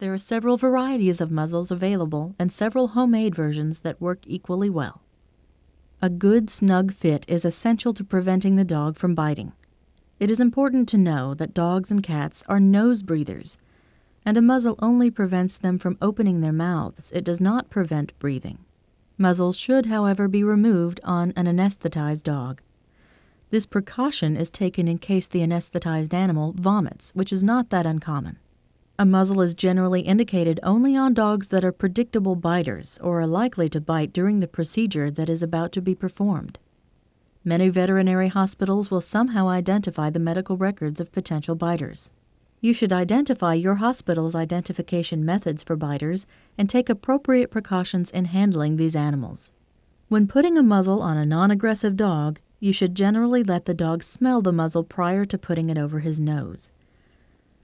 There are several varieties of muzzles available and several homemade versions that work equally well. A good, snug fit is essential to preventing the dog from biting. It is important to know that dogs and cats are nose breathers, and a muzzle only prevents them from opening their mouths. It does not prevent breathing. Muzzles should, however, be removed on an anesthetized dog. This precaution is taken in case the anesthetized animal vomits, which is not that uncommon. A muzzle is generally indicated only on dogs that are predictable biters or are likely to bite during the procedure that is about to be performed. Many veterinary hospitals will somehow identify the medical records of potential biters. You should identify your hospital's identification methods for biters and take appropriate precautions in handling these animals. When putting a muzzle on a non-aggressive dog, you should generally let the dog smell the muzzle prior to putting it over his nose.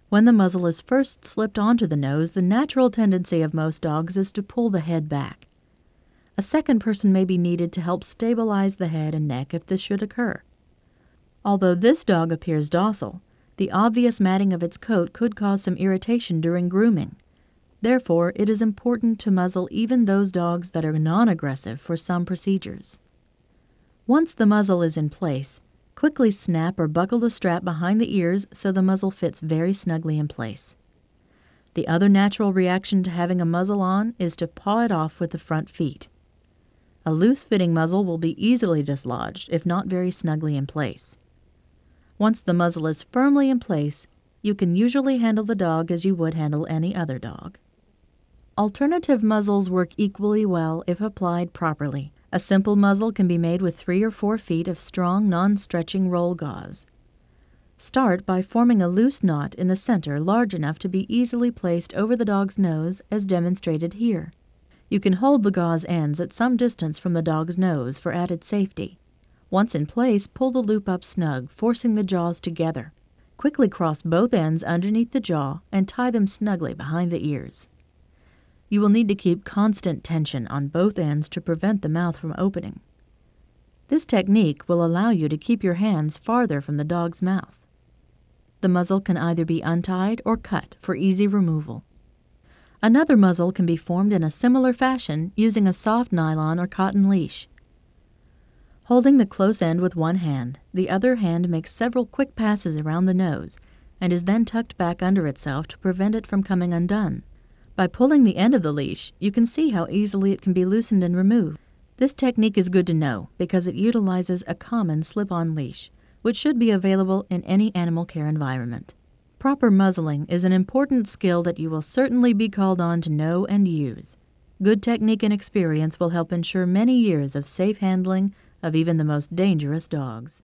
When the muzzle is first slipped onto the nose, the natural tendency of most dogs is to pull the head back. A second person may be needed to help stabilize the head and neck if this should occur. Although this dog appears docile, the obvious matting of its coat could cause some irritation during grooming. Therefore, it is important to muzzle even those dogs that are non-aggressive for some procedures. Once the muzzle is in place, quickly snap or buckle the strap behind the ears so the muzzle fits very snugly in place. The other natural reaction to having a muzzle on is to paw it off with the front feet. A loose-fitting muzzle will be easily dislodged if not very snugly in place. Once the muzzle is firmly in place, you can usually handle the dog as you would handle any other dog. Alternative muzzles work equally well if applied properly. A simple muzzle can be made with 3 or 4 feet of strong, non-stretching roll gauze. Start by forming a loose knot in the center large enough to be easily placed over the dog's nose as demonstrated here. You can hold the gauze ends at some distance from the dog's nose for added safety. Once in place, pull the loop up snug, forcing the jaws together. Quickly cross both ends underneath the jaw and tie them snugly behind the ears. You will need to keep constant tension on both ends to prevent the mouth from opening. This technique will allow you to keep your hands farther from the dog's mouth. The muzzle can either be untied or cut for easy removal. Another muzzle can be formed in a similar fashion using a soft nylon or cotton leash. Holding the close end with one hand, the other hand makes several quick passes around the nose and is then tucked back under itself to prevent it from coming undone. By pulling the end of the leash, you can see how easily it can be loosened and removed. This technique is good to know because it utilizes a common slip-on leash, which should be available in any animal care environment. Proper muzzling is an important skill that you will certainly be called on to know and use. Good technique and experience will help ensure many years of safe handling of even the most dangerous dogs.